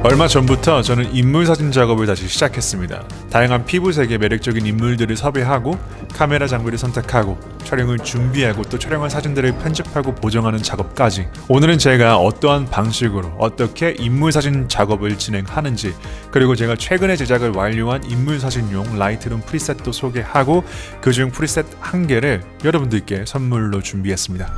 얼마 전부터 저는 인물 사진 작업을 다시 시작했습니다. 다양한 피부색의 매력적인 인물들을 섭외하고 카메라 장비를 선택하고 촬영을 준비하고 또 촬영한 사진들을 편집하고 보정하는 작업까지. 오늘은 제가 어떠한 방식으로 어떻게 인물 사진 작업을 진행하는지, 그리고 제가 최근에 제작을 완료한 인물 사진용 라이트룸 프리셋도 소개하고 그중 프리셋 한 개를 여러분들께 선물로 준비했습니다.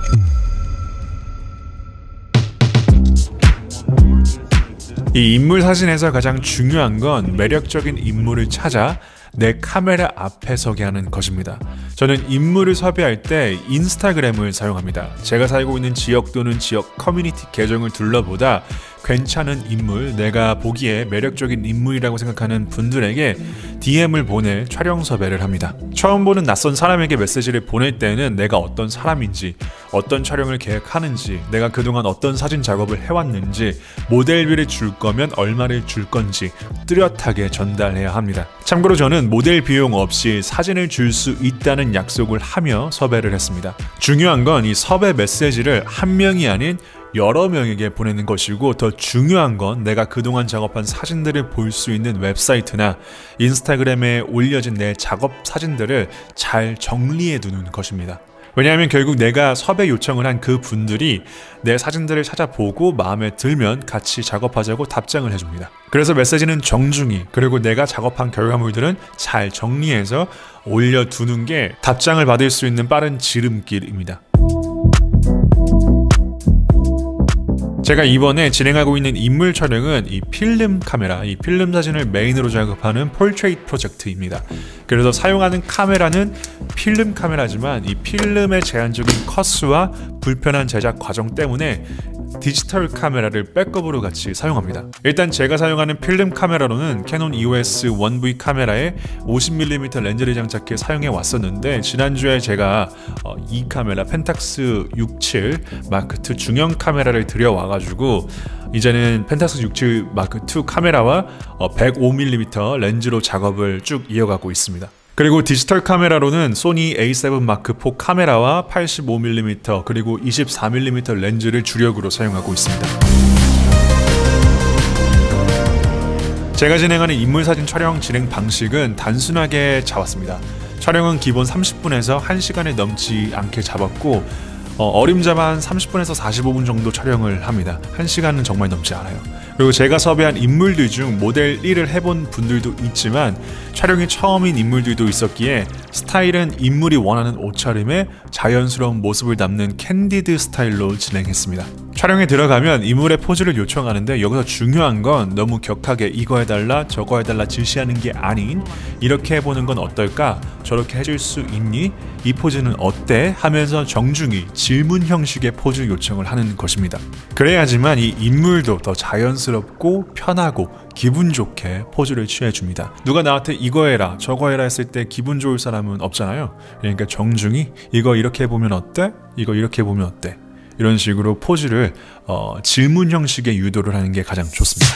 이 인물 사진에서 가장 중요한 건 매력적인 인물을 찾아 내 카메라 앞에 서게 하는 것입니다. 저는 인물을 섭외할 때 인스타그램을 사용합니다. 제가 살고 있는 지역 또는 지역 커뮤니티 계정을 둘러보다 괜찮은 인물, 내가 보기에 매력적인 인물이라고 생각하는 분들에게 DM을 보내 촬영 섭외를 합니다. 처음 보는 낯선 사람에게 메시지를 보낼 때는 내가 어떤 사람인지, 어떤 촬영을 계획하는지, 내가 그동안 어떤 사진 작업을 해왔는지, 모델비를 줄 거면 얼마를 줄 건지 뚜렷하게 전달해야 합니다. 참고로 저는 모델 비용 없이 사진을 줄 수 있다는 약속을 하며 섭외를 했습니다. 중요한 건 이 섭외 메시지를 한 명이 아닌 여러 명에게 보내는 것이고, 더 중요한 건 내가 그동안 작업한 사진들을 볼 수 있는 웹사이트나 인스타그램에 올려진 내 작업 사진들을 잘 정리해 두는 것입니다. 왜냐하면 결국 내가 섭외 요청을 한 그 분들이 내 사진들을 찾아보고 마음에 들면 같이 작업하자고 답장을 해줍니다. 그래서 메시지는 정중히, 그리고 내가 작업한 결과물들은 잘 정리해서 올려두는 게 답장을 받을 수 있는 빠른 지름길입니다. 제가 이번에 진행하고 있는 인물 촬영은 이 필름 카메라, 이 필름 사진을 메인으로 작업하는 폴트레이트 프로젝트입니다. 그래서 사용하는 카메라는 필름 카메라지만 이 필름의 제한적인 컷수와 불편한 제작 과정 때문에 디지털 카메라를 백업으로 같이 사용합니다. 일단 제가 사용하는 필름 카메라로는 캐논 EOS 1V 카메라에 50mm 렌즈를 장착해 사용해 왔었는데, 지난주에 제가 이 카메라 펜탁스 67 마크2 중형 카메라를 들여와가지고 이제는 펜탁스 67 마크2 카메라와 105mm 렌즈로 작업을 쭉 이어가고 있습니다. 그리고 디지털 카메라로는 소니 A7 마크4 카메라와 85mm 그리고 24mm 렌즈를 주력으로 사용하고 있습니다. 제가 진행하는 인물사진 촬영 진행 방식은 단순하게 잡았습니다. 촬영은 기본 30분에서 1시간을 넘지 않게 잡았고, 어림잡아 30분에서 45분 정도 촬영을 합니다. 1시간은 정말 넘지 않아요. 그리고 제가 섭외한 인물들 중 모델 1을 해본 분들도 있지만 촬영이 처음인 인물들도 있었기에 스타일은 인물이 원하는 옷차림에 자연스러운 모습을 담는 캔디드 스타일로 진행했습니다. 촬영에 들어가면 인물의 포즈를 요청하는데, 여기서 중요한 건 너무 격하게 이거 해달라 저거 해달라 지시하는 게 아닌, 이렇게 해보는 건 어떨까? 저렇게 해줄 수 있니? 이 포즈는 어때? 하면서 정중히 질문 형식의 포즈 요청을 하는 것입니다. 그래야지만 이 인물도 더 자연스럽고 편하고 기분 좋게 포즈를 취해줍니다. 누가 나한테 이거 해라 저거 해라 했을 때 기분 좋을 사람은 없잖아요. 그러니까 정중히 이거 이렇게 해보면 어때? 이거 이렇게 해보면 어때? 이런 식으로 포즈를 질문 형식의 유도를 하는 게 가장 좋습니다.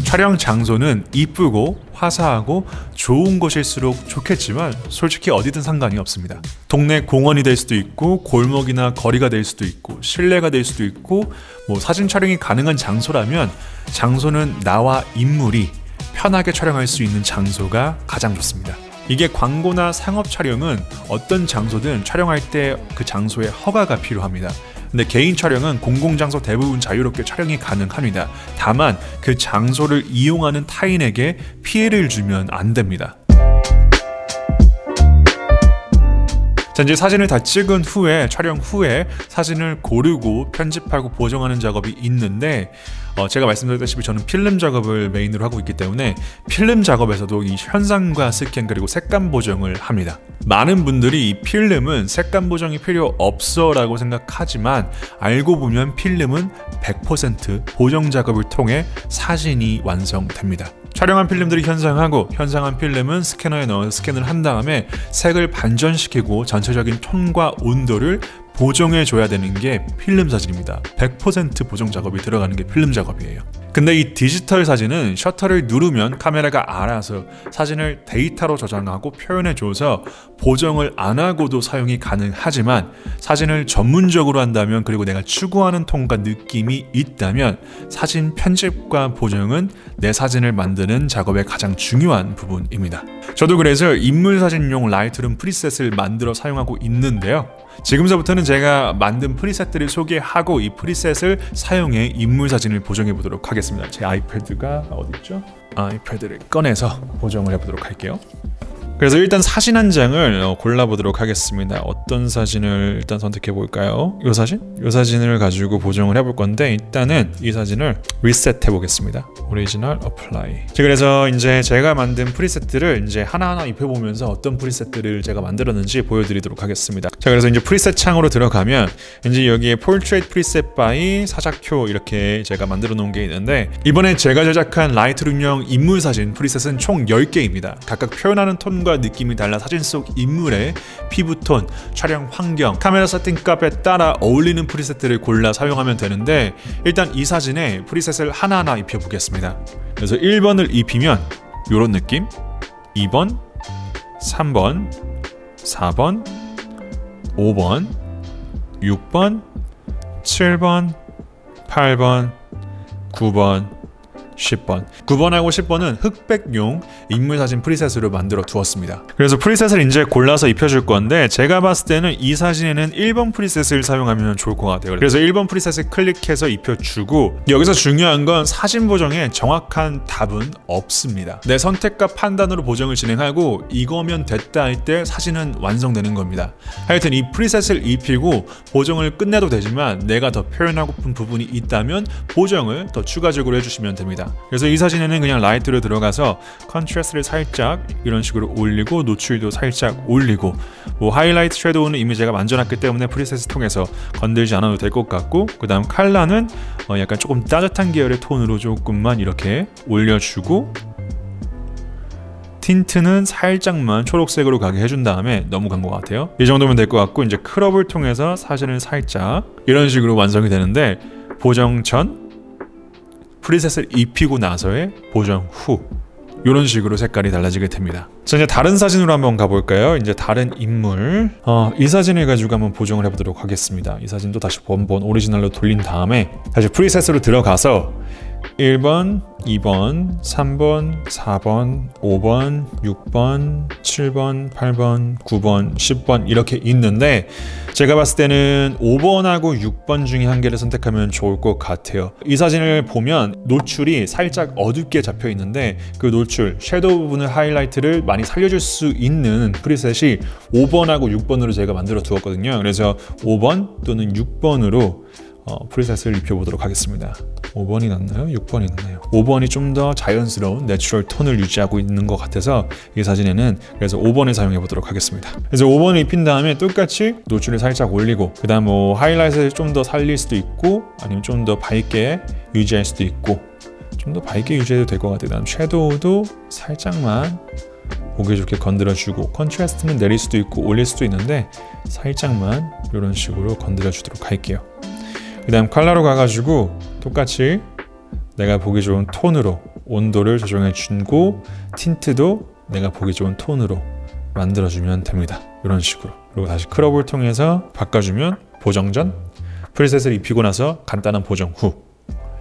촬영 장소는 이쁘고 화사하고 좋은 곳일수록 좋겠지만 솔직히 어디든 상관이 없습니다. 동네 공원이 될 수도 있고, 골목이나 거리가 될 수도 있고, 실내가 될 수도 있고, 사진 촬영이 가능한 장소라면 장소는 나와 인물이 편하게 촬영할 수 있는 장소가 가장 좋습니다. 이게 광고나 상업 촬영은 어떤 장소든 촬영할 때 그 장소에 허가가 필요합니다. 근데 개인 촬영은 공공장소 대부분 자유롭게 촬영이 가능합니다. 다만 그 장소를 이용하는 타인에게 피해를 주면 안 됩니다. 자, 이제 사진을 다 찍은 후에, 촬영 후에 사진을 고르고 편집하고 보정하는 작업이 있는데, 제가 말씀드렸다시피 저는 필름 작업을 메인으로 하고 있기 때문에 필름 작업에서도 이 현상과 스캔 그리고 색감 보정을 합니다. 많은 분들이 이 필름은 색감 보정이 필요 없어 라고 생각하지만, 알고 보면 필름은 100% 보정 작업을 통해 사진이 완성됩니다. 촬영한 필름들이 현상하고, 현상한 필름은 스캐너에 넣어 스캔을 한 다음에 색을 반전시키고 전체적인 톤과 온도를 보정해 줘야 되는 게 필름 사진입니다. 100% 보정 작업이 들어가는 게 필름 작업이에요. 근데 이 디지털 사진은 셔터를 누르면 카메라가 알아서 사진을 데이터로 저장하고 표현해줘서 보정을 안 하고도 사용이 가능하지만 사진을 전문적으로 한다면 그리고 내가 추구하는 톤과 느낌이 있다면 사진 편집과 보정은 내 사진을 만드는 작업의 가장 중요한 부분입니다. 저도 그래서 인물 사진용 라이트룸 프리셋을 만들어 사용하고 있는데요. 지금서부터는 제가 만든 프리셋들을 소개하고 이 프리셋을 사용해 인물 사진을 보정해 보도록 하겠습니다. 제 아이패드가 어딨죠? 아이패드를 꺼내서 보정을 해보도록 할게요. 그래서 일단 사진 한 장을 골라보도록 하겠습니다. 어떤 사진을 일단 선택해 볼까요? 이 사진? 이 사진을 가지고 보정을 해볼 건데 일단은 이 사진을 리셋 해보겠습니다. 오리지널 어플라이. 그래서 이제 제가 만든 프리셋들을 이제 하나하나 입혀보면서 어떤 프리셋들을 제가 만들었는지 보여드리도록 하겠습니다. 자, 그래서 이제 프리셋 창으로 들어가면 이제 여기에 Portrait Preset by 사작효 이렇게 제가 만들어 놓은 게 있는데 이번에 제가 제작한 라이트룸용 인물 사진 프리셋은 총 10개입니다. 각각 표현하는 톤과 느낌이 달라 사진 속 인물의 피부톤, 촬영 환경, 카메라 세팅값에 따라 어울리는 프리셋들을 골라 사용하면 되는데 일단 이 사진에 프리셋을 하나하나 입혀보겠습니다. 그래서 1번을 입히면 이런 느낌, 2번, 3번, 4번, 5번, 6번, 7번, 8번, 9번, 10번. 9번하고 10번은 흑백용 인물사진 프리셋으로 만들어 두었습니다. 그래서 프리셋을 이제 골라서 입혀줄 건데 제가 봤을 때는 이 사진에는 1번 프리셋을 사용하면 좋을 것 같아요. 그래서 1번 프리셋을 클릭해서 입혀주고 여기서 중요한 건 사진 보정에 정확한 답은 없습니다. 내 선택과 판단으로 보정을 진행하고 이거면 됐다 할 때 사진은 완성되는 겁니다. 하여튼 이 프리셋을 입히고 보정을 끝내도 되지만 내가 더 표현하고픈 부분이 있다면 보정을 더 추가적으로 해주시면 됩니다. 그래서 이 사진에는 그냥 라이트로 들어가서 컨트라스트를 살짝 이런 식으로 올리고 노출도 살짝 올리고 뭐 하이라이트 섀도우는 이미 제가 만져놨기 때문에 프리셋을 통해서 건들지 않아도 될 것 같고 그 다음 컬러는 약간 조금 따뜻한 계열의 톤으로 조금만 이렇게 올려주고 틴트는 살짝만 초록색으로 가게 해준 다음에 넘어간 것 같아요. 이 정도면 될 것 같고 이제 크롭을 통해서 사진을 살짝 이런 식으로 완성이 되는데 보정 전 프리셋을 입히고 나서의 보정 후 이런 식으로 색깔이 달라지게 됩니다. 자, 이제 다른 사진으로 한번 가볼까요? 이제 다른 인물 이 사진을 가지고 한번 보정을 해보도록 하겠습니다. 이 사진도 다시 번번 오리지널로 돌린 다음에 다시 프리셋으로 들어가서 1번, 2번, 3번, 4번, 5번, 6번, 7번, 8번, 9번, 10번 이렇게 있는데 제가 봤을 때는 5번하고 6번 중에 한 개를 선택하면 좋을 것 같아요. 이 사진을 보면 노출이 살짝 어둡게 잡혀 있는데 그 노출, 섀도우 부분의 하이라이트를 많이 살려줄 수 있는 프리셋이 5번하고 6번으로 제가 만들어 두었거든요. 그래서 5번 또는 6번으로 프리셋을 입혀보도록 하겠습니다. 5번이 낫나요? 6번이 낫나요? 5번이 좀 더 자연스러운 내추럴 톤을 유지하고 있는 것 같아서 이 사진에는 그래서 5번을 사용해 보도록 하겠습니다. 그래서 5번을 입힌 다음에 똑같이 노출을 살짝 올리고 그 다음 뭐 하이라이트를 좀 더 살릴 수도 있고 아니면 좀 더 밝게 유지할 수도 있고 좀 더 밝게 유지해도 될 것 같아요. 그 다음 섀도우도 살짝만 보기 좋게 건드려주고 컨트라스트는 내릴 수도 있고 올릴 수도 있는데 살짝만 이런 식으로 건드려 주도록 할게요. 그 다음 컬러로 가가지고 똑같이 내가 보기 좋은 톤으로 온도를 조정해 주고 틴트도 내가 보기 좋은 톤으로 만들어주면 됩니다. 이런 식으로. 그리고 다시 크롭을 통해서 바꿔주면 보정 전, 프리셋을 입히고 나서 간단한 보정 후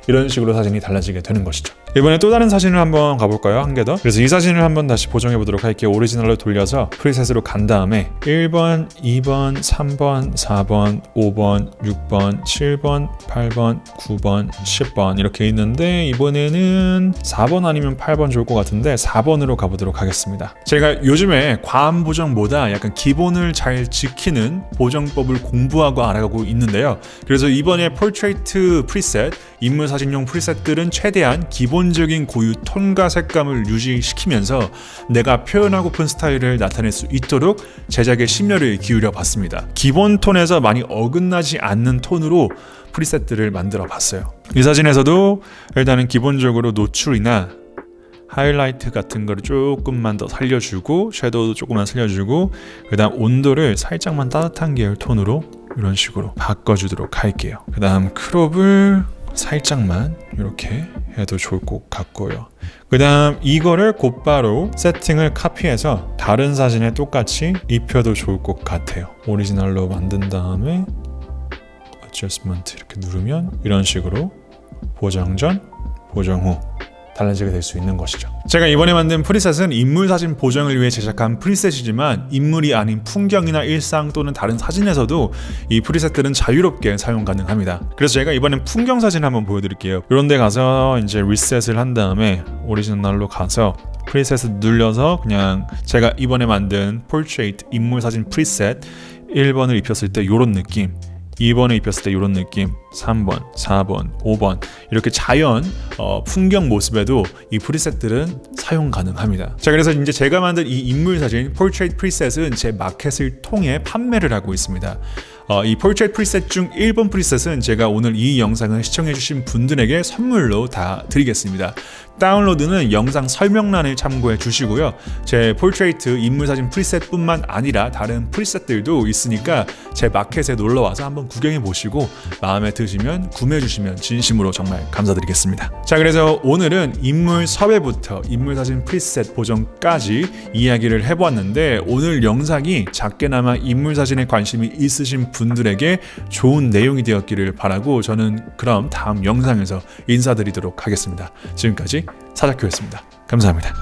이런 식으로 사진이 달라지게 되는 것이죠. 이번에 또 다른 사진을 한번 가볼까요? 한 개 더. 그래서 이 사진을 한번 다시 보정해 보도록 할게요. 오리지널로 돌려서 프리셋으로 간 다음에 1번, 2번, 3번, 4번, 5번, 6번, 7번, 8번, 9번, 10번 이렇게 있는데 이번에는 4번 아니면 8번 좋을 것 같은데 4번으로 가보도록 하겠습니다. 제가 요즘에 과한 보정보다 약간 기본을 잘 지키는 보정법을 공부하고 알아가고 있는데요. 그래서 이번에 포트레이트 프리셋, 인물 사진용 프리셋들은 최대한 기본적인 고유 톤과 색감을 유지시키면서 내가 표현하고픈 스타일을 나타낼 수 있도록 제작에 심려를 기울여 봤습니다. 기본 톤에서 많이 어긋나지 않는 톤으로 프리셋들을 만들어 봤어요. 이 사진에서도 일단은 기본적으로 노출이나 하이라이트 같은 거를 조금만 더 살려주고 섀도우도 조금만 살려주고 그 다음 온도를 살짝만 따뜻한 계열 톤으로 이런 식으로 바꿔주도록 할게요. 그 다음 크롭을 살짝만 이렇게 해도 좋을 것 같고요. 그 다음 이거를 곧바로 세팅을 카피해서 다른 사진에 똑같이 입혀도 좋을 것 같아요. 오리지널로 만든 다음에 어저스먼트 이렇게 누르면 이런 식으로 보정 전, 보정 후 달라지게 될 수 있는 것이죠. 제가 이번에 만든 프리셋은 인물 사진 보정을 위해 제작한 프리셋이지만 인물이 아닌 풍경이나 일상 또는 다른 사진에서도 이 프리셋들은 자유롭게 사용 가능합니다. 그래서 제가 이번엔 풍경 사진 한번 보여드릴게요. 이런 데 가서 이제 리셋을 한 다음에 오리지널로 가서 프리셋을 눌려서 그냥 제가 이번에 만든 포트레이트 인물 사진 프리셋 1번을 입혔을 때 이런 느낌, 2번에 입혔을 때 이런 느낌, 3번, 4번, 5번 이렇게 자연 풍경 모습에도 이 프리셋들은 사용 가능합니다. 자, 그래서 이제 제가 만든 이 인물 사진 포트레이트 프리셋은 제 마켓을 통해 판매를 하고 있습니다. 이 포트레이트 프리셋 중 1번 프리셋은 제가 오늘 이 영상을 시청해주신 분들에게 선물로 다 드리겠습니다. 다운로드는 영상 설명란을 참고해 주시고요. 제 포트레이트 인물사진 프리셋뿐만 아니라 다른 프리셋들도 있으니까 제 마켓에 놀러와서 한번 구경해 보시고 마음에 드시면 구매해 주시면 진심으로 정말 감사드리겠습니다. 자, 그래서 오늘은 인물 섭외부터 인물사진 프리셋 보정까지 이야기를 해보았는데 오늘 영상이 작게나마 인물사진에 관심이 있으신 분들에게 좋은 내용이 되었기를 바라고 저는 그럼 다음 영상에서 인사드리도록 하겠습니다. 지금까지 사자큐였습니다. 감사합니다.